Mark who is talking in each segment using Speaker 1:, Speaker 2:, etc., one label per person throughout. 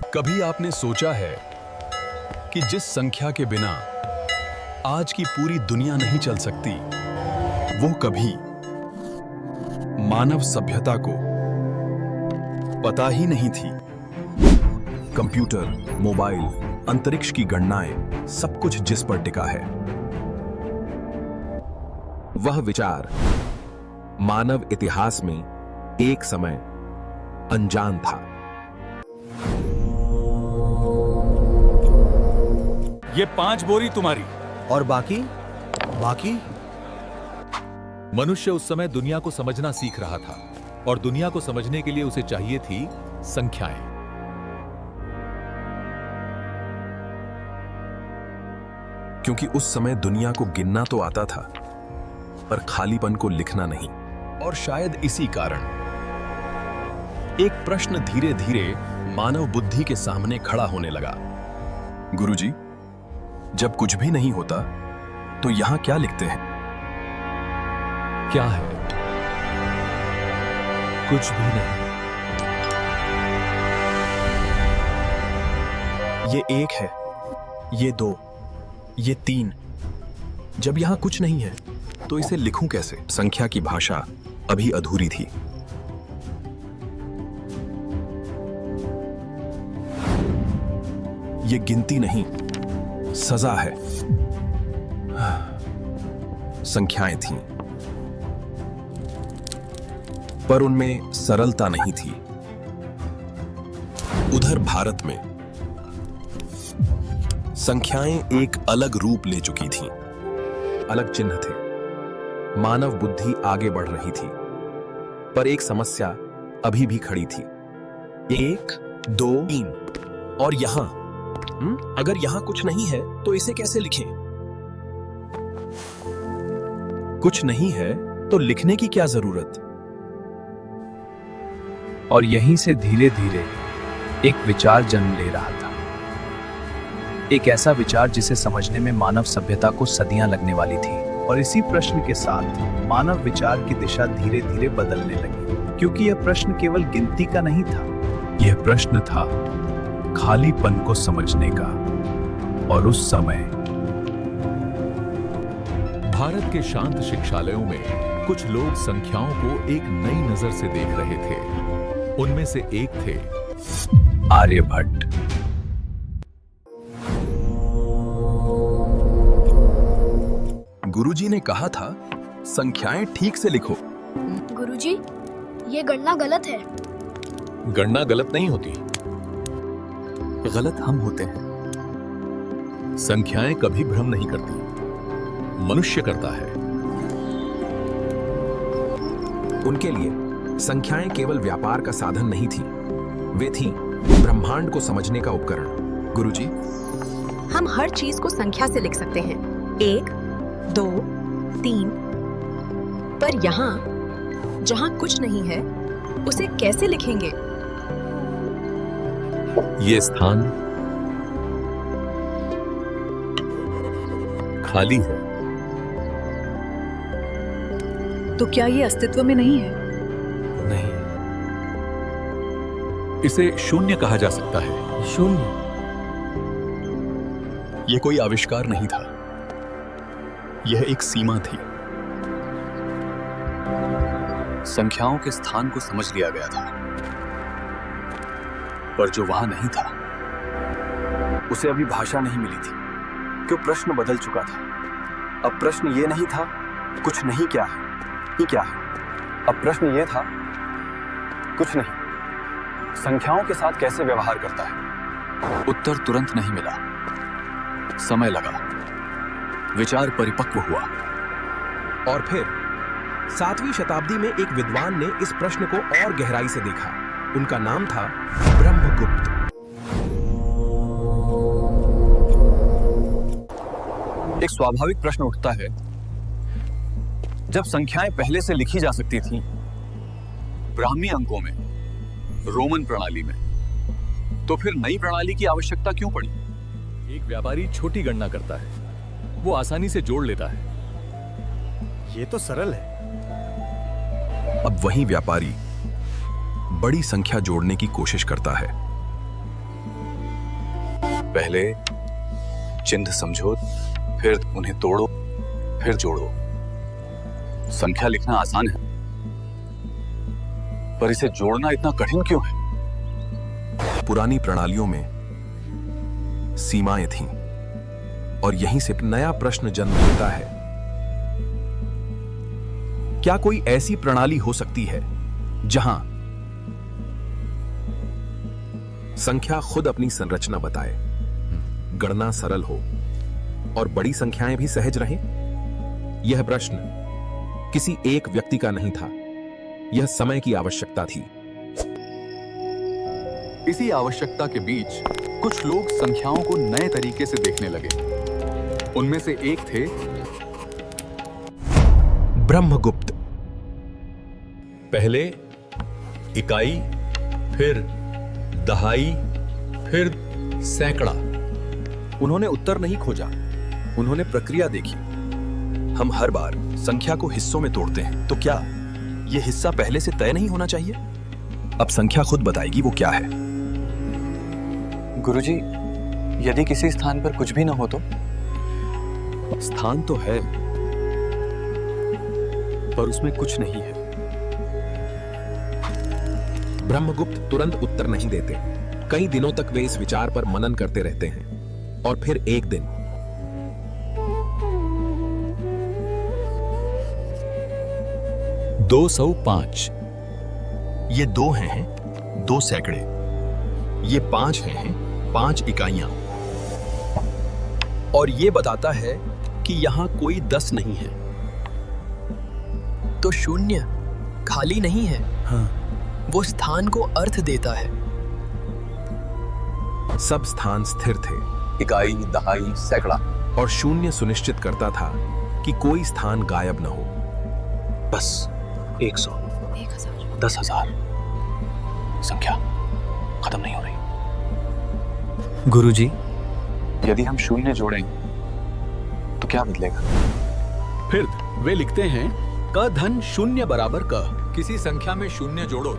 Speaker 1: कभी आपने सोचा है कि जिस संख्या के बिना आज की पूरी दुनिया नहीं चल सकती, वो कभी मानव सभ्यता को पता ही नहीं थी। कंप्यूटर, मोबाइल, अंतरिक्ष की गणनाएं, सब कुछ जिस पर टिका है, वह विचार मानव इतिहास में एक समय अनजान था।
Speaker 2: ये 5 बोरी तुम्हारी।
Speaker 3: और बाकी?
Speaker 2: मनुष्य उस समय दुनिया को समझना सीख रहा था और दुनिया को समझने के लिए उसे चाहिए थी संख्याएं।
Speaker 1: क्योंकि उस समय दुनिया को गिनना तो आता था, पर खालीपन को लिखना नहीं। और शायद इसी कारण एक प्रश्न धीरे धीरे मानव बुद्धि के सामने खड़ा होने लगा। गुरुजी, जब कुछ भी नहीं होता तो यहां क्या लिखते हैं?
Speaker 2: क्या है? कुछ भी नहीं।
Speaker 1: ये 1 है, ये 2, ये 3। जब यहां कुछ नहीं है तो इसे लिखूं कैसे? संख्या की भाषा अभी अधूरी थी। ये गिनती नहीं, सजा है। संख्याएं थीं, पर उनमें सरलता नहीं थी। उधर भारत में संख्याएं एक अलग रूप ले चुकी थीं। अलग चिन्ह थे। मानव बुद्धि आगे बढ़ रही थी, पर एक समस्या अभी भी खड़ी थी। 1, 2, 3 और यहां अगर यहां कुछ नहीं है तो इसे कैसे लिखें? कुछ नहीं है तो लिखने की क्या जरूरत?
Speaker 4: और यहीं से धीरे धीरे एक विचार जन्म ले रहा था। एक ऐसा विचार जिसे समझने में मानव सभ्यता को सदियां लगने वाली थी। और इसी प्रश्न के साथ मानव विचार की दिशा धीरे धीरे बदलने लगी, क्योंकि यह प्रश्न केवल गिनती का नहीं था। यह प्रश्न था खालीपन को समझने का। और उस समय
Speaker 2: भारत के शांत शिक्षालयों में कुछ लोग संख्याओं को एक नई नजर से देख रहे थे। उनमें से एक थे
Speaker 4: आर्यभट्ट।
Speaker 1: गुरुजी ने कहा था, संख्याएं ठीक से लिखो।
Speaker 5: गुरुजी, ये गणना गलत है।
Speaker 2: गणना गलत नहीं होती,
Speaker 3: गलत हम होते हैं।
Speaker 2: संख्याएं कभी भ्रम नहीं करती, मनुष्य करता है।
Speaker 1: उनके लिए संख्याएं केवल व्यापार का साधन नहीं थी, वे थीं ब्रह्मांड को समझने का उपकरण। गुरुजी,
Speaker 6: हम हर चीज को संख्या से लिख सकते हैं, 1, 2, 3, पर यहाँ जहाँ कुछ नहीं है उसे कैसे लिखेंगे?
Speaker 2: ये स्थान खाली है।
Speaker 6: तो क्या ये अस्तित्व में नहीं है?
Speaker 2: नहीं, इसे शून्य कहा जा सकता है।
Speaker 3: शून्य?
Speaker 1: यह कोई आविष्कार नहीं था, यह एक सीमा थी। संख्याओं के स्थान को समझ लिया गया था, पर जो वहां नहीं था उसे अभी भाषा नहीं मिली थी, क्यों प्रश्न बदल चुका था। अब प्रश्न ये नहीं था कुछ नहीं क्या है, ये क्या है। अब प्रश्न ये था कुछ नहीं संख्याओं के साथ कैसे व्यवहार करता है। उत्तर तुरंत नहीं मिला, समय लगा, विचार परिपक्व हुआ। और फिर 7वीं शताब्दी में एक विद्वान ने इस प्रश्न को और गहराई से देखा। उनका नाम था ब्रह्मगुप्त। एक स्वाभाविक प्रश्न उठता है, जब संख्याएं पहले से लिखी जा सकती थीं, ब्राह्मी अंकों में, रोमन प्रणाली में, तो फिर नई प्रणाली की आवश्यकता क्यों पड़ी?
Speaker 2: एक व्यापारी छोटी गणना करता है, वो आसानी से जोड़ लेता है।
Speaker 3: ये तो सरल है।
Speaker 1: अब वही व्यापारी बड़ी संख्या जोड़ने की कोशिश करता है।
Speaker 7: पहले चिन्ह समझो, फिर उन्हें तोड़ो, फिर जोड़ो। संख्या लिखना आसान है, पर इसे जोड़ना इतना कठिन क्यों है?
Speaker 8: पुरानी प्रणालियों में सीमाएं थीं और यहीं से नया प्रश्न जन्म लेता है। क्या कोई ऐसी प्रणाली हो सकती है जहां संख्या खुद अपनी संरचना बताए, गणना सरल हो और बड़ी संख्याएं भी सहज रहें? यह प्रश्न किसी एक व्यक्ति का नहीं था, यह समय की आवश्यकता थी।
Speaker 2: इसी आवश्यकता के बीच कुछ लोग संख्याओं को नए तरीके से देखने लगे। उनमें से एक थे
Speaker 8: ब्रह्मगुप्त।
Speaker 2: पहले इकाई, फिर दहाई, फिर सैकड़ा।
Speaker 8: उन्होंने उत्तर नहीं खोजा, उन्होंने प्रक्रिया देखी। हम हर बार संख्या को हिस्सों में तोड़ते हैं, तो क्या यह हिस्सा पहले से तय नहीं होना चाहिए? अब संख्या खुद बताएगी वो क्या है।
Speaker 1: गुरुजी, यदि किसी स्थान पर कुछ भी न हो तो?
Speaker 8: स्थान तो है, पर उसमें कुछ नहीं है। ब्रह्मगुप्त तुरंत उत्तर नहीं देते। कई दिनों तक वे इस विचार पर मनन करते रहते हैं और फिर एक दिन
Speaker 2: 205।
Speaker 8: ये 2 हैं 2 सैकड़े, ये 5 हैं 5 इकाइयां, और ये बताता है कि यहां कोई 10 नहीं है।
Speaker 9: तो शून्य खाली नहीं है।
Speaker 8: हाँ।
Speaker 9: वो स्थान को अर्थ देता है।
Speaker 8: सब स्थान स्थिर थे,
Speaker 7: इकाई, दहाई, सैकड़ा,
Speaker 8: और शून्य सुनिश्चित करता था कि कोई स्थान गायब न हो।
Speaker 7: बस 100, 10,000। संख्या खत्म नहीं हो रही।
Speaker 1: गुरुजी,
Speaker 7: यदि हम शून्य जोड़ें तो क्या बदलेगा?
Speaker 2: फिर वे लिखते हैं क धन शून्य बराबर क। किसी संख्या में शून्य जोड़ो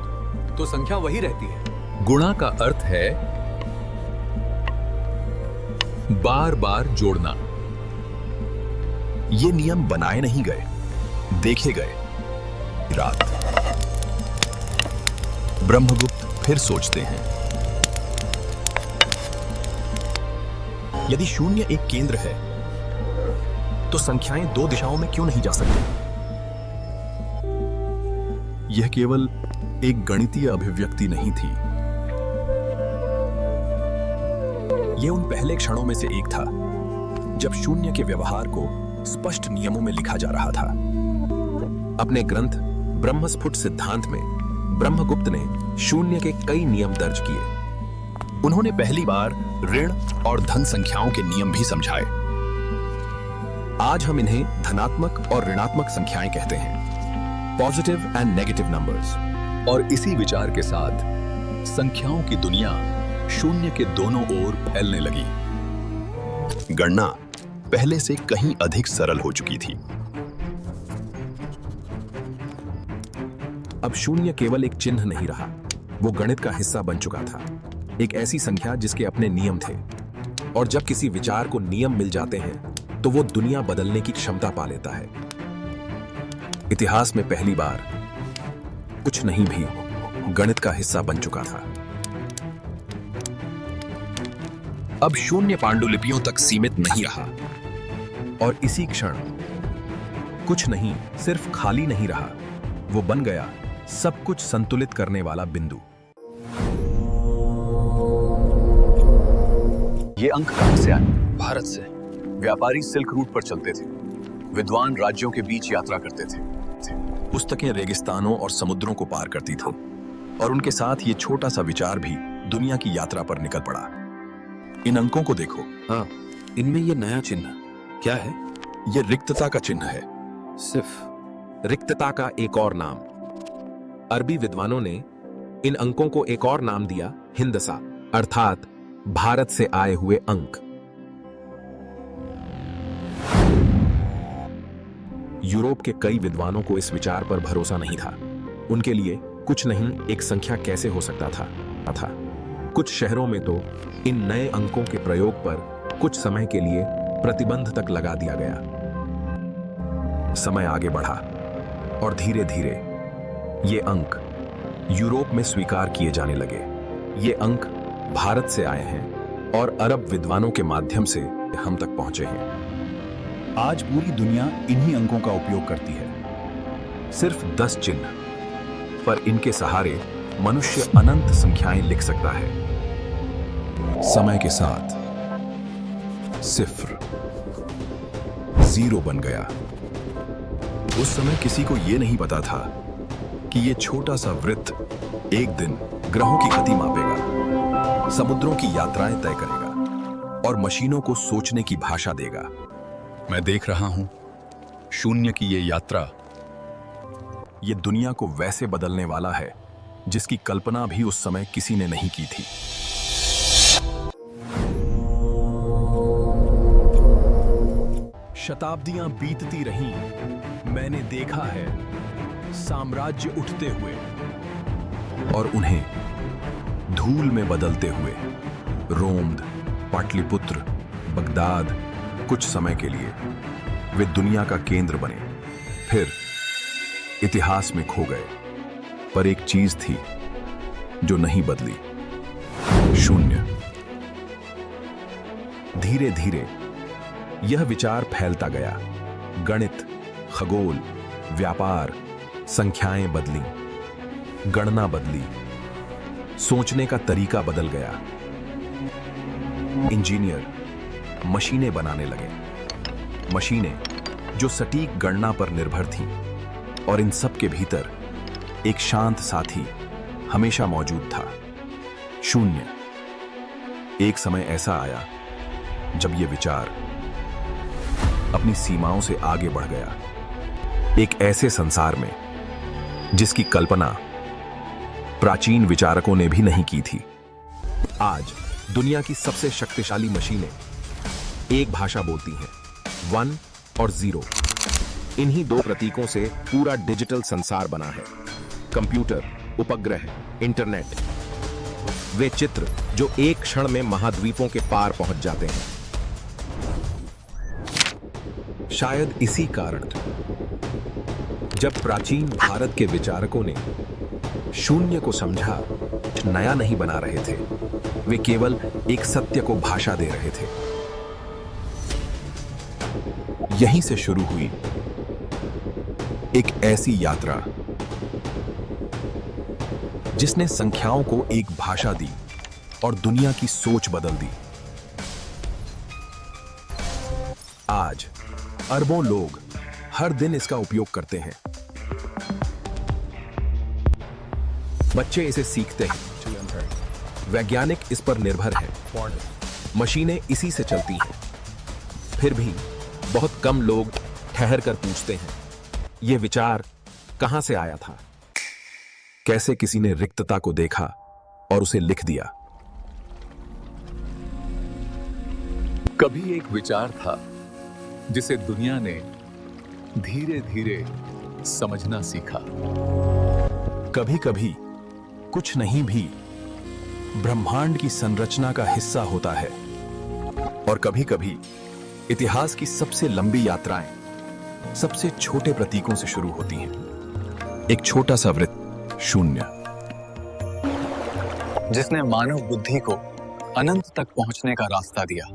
Speaker 2: तो संख्या वही रहती है। गुणा का अर्थ है बार बार जोड़ना।
Speaker 8: ये नियम बनाए नहीं गए, देखे गए। रात ब्रह्मगुप्त फिर सोचते हैं, यदि शून्य एक केंद्र है तो संख्याएं 2 दिशाओं में क्यों नहीं जा सकती? यह केवल एक गणितीय अभिव्यक्ति नहीं थी, यह उन पहले क्षणों में से एक था जब शून्य के व्यवहार को स्पष्ट नियमों में लिखा जा रहा था। अपने ग्रंथ ब्रह्मस्फुट सिद्धांत में ब्रह्मगुप्त ने शून्य के कई नियम दर्ज किए। उन्होंने पहली बार ऋण और धन संख्याओं के नियम भी समझाए। आज हम इन्हें धनात्मक और ऋणात्मक संख्याएं कहते हैं, पॉजिटिव एंड नेगेटिव नंबर्स।
Speaker 2: और इसी विचार के साथ संख्याओं की दुनिया शून्य के दोनों ओर फैलने लगी।
Speaker 8: गणना पहले से कहीं अधिक सरल हो चुकी थी। अब शून्य केवल एक चिन्ह नहीं रहा, वो गणित का हिस्सा बन चुका था। एक ऐसी संख्या जिसके अपने नियम थे, और जब किसी विचार को नियम मिल जाते हैं तो वो दुनिया बदलने की क्षमता पा लेता है। इतिहास में पहली बार कुछ नहीं भी गणित का हिस्सा बन चुका था। अब शून्य पांडुलिपियों तक सीमित नहीं रहा, और इसी क्षण कुछ नहीं सिर्फ खाली नहीं रहा, वो बन गया सब कुछ संतुलित करने वाला बिंदु।
Speaker 7: ये अंक कहां से आए? भारत से। व्यापारी सिल्क रूट पर चलते थे, विद्वान राज्यों के बीच यात्रा करते थे।
Speaker 8: पुस्तकें रेगिस्तानों और समुद्रों को पार करती थीं, और उनके साथ ये छोटा सा विचार भी दुनिया की यात्रा पर निकल पड़ा। इन अंकों को देखो।
Speaker 1: हाँ, इनमें ये नया चिन्ह क्या है?
Speaker 8: ये रिक्तता का चिन्ह है।
Speaker 1: सिर्फ
Speaker 8: रिक्तता का एक और नाम। अरबी विद्वानों ने इन अंकों को एक और नाम दिया, हिंदसा, अर्थात भारत से आए हुए अंक। यूरोप के कई विद्वानों को इस विचार पर भरोसा नहीं था। उनके लिए कुछ नहीं एक संख्या कैसे हो सकता था। कुछ शहरों में तो इन नए अंकों के प्रयोग पर कुछ समय के लिए प्रतिबंध तक लगा दिया गया। समय आगे बढ़ा और धीरे धीरे ये अंक यूरोप में स्वीकार किए जाने लगे। ये अंक भारत से आए हैं और अरब विद्वानों के माध्यम से हम तक पहुंचे हैं।
Speaker 10: आज पूरी दुनिया इन्हीं अंकों का उपयोग करती है।
Speaker 8: सिर्फ 10 चिन्ह, पर इनके सहारे मनुष्य अनंत संख्याएं लिख सकता है। समय के साथ 0 0 बन गया। उस समय किसी को यह नहीं पता था कि यह छोटा सा वृत्त एक दिन ग्रहों की गति मापेगा, समुद्रों की यात्राएं तय करेगा और मशीनों को सोचने की भाषा देगा।
Speaker 2: मैं देख रहा हूं शून्य की ये यात्रा।
Speaker 8: ये दुनिया को वैसे बदलने वाला है जिसकी कल्पना भी उस समय किसी ने नहीं की थी। शताब्दियां बीतती रहीं, मैंने देखा है साम्राज्य उठते हुए और उन्हें धूल में बदलते हुए। रोम, पाटलिपुत्र, बगदाद कुछ समय के लिए वे दुनिया का केंद्र बने, फिर इतिहास में खो गए। पर एक चीज थी जो नहीं बदली, शून्य। धीरे धीरे यह विचार फैलता गया। गणित, खगोल, व्यापार, संख्याएं बदली, गणना बदली, सोचने का तरीका बदल गया। इंजीनियर मशीनें बनाने लगे, मशीनें जो सटीक गणना पर निर्भर थीं, और इन सब के भीतर एक शांत साथी हमेशा मौजूद था, शून्य। एक समय ऐसा आया जब यह विचार अपनी सीमाओं से आगे बढ़ गया, एक ऐसे संसार में जिसकी कल्पना प्राचीन विचारकों ने भी नहीं की थी। आज दुनिया की सबसे शक्तिशाली मशीनें एक भाषा बोलती हैं, 1 और 0। इन्हीं 2 प्रतीकों से पूरा डिजिटल संसार बना है। कंप्यूटर, उपग्रह, इंटरनेट, वे चित्र जो एक क्षण में महाद्वीपों के पार पहुंच जाते हैं। शायद इसी कारण जब प्राचीन भारत के विचारकों ने शून्य को समझा, नया नहीं बना रहे थे, वे केवल एक सत्य को भाषा दे रहे थे। यहीं से शुरू हुई एक ऐसी यात्रा जिसने संख्याओं को एक भाषा दी और दुनिया की सोच बदल दी। आज अरबों लोग हर दिन इसका उपयोग करते हैं। बच्चे इसे सीखते हैं, वैज्ञानिक इस पर निर्भर हैं, मशीनें इसी से चलती हैं। फिर भी बहुत कम लोग ठहर कर पूछते हैं, यह विचार कहां से आया था? कैसे किसी ने रिक्तता को देखा और उसे लिख दिया?
Speaker 2: कभी एक विचार था जिसे दुनिया ने धीरे धीरे समझना सीखा।
Speaker 8: कभी कभी कुछ नहीं भी ब्रह्मांड की संरचना का हिस्सा होता है, और कभी कभी इतिहास की सबसे लंबी यात्राएं सबसे छोटे प्रतीकों से शुरू होती हैं। एक छोटा सा वृत्त, शून्य,
Speaker 7: जिसने मानव बुद्धि को अनंत तक पहुंचने का रास्ता दिया।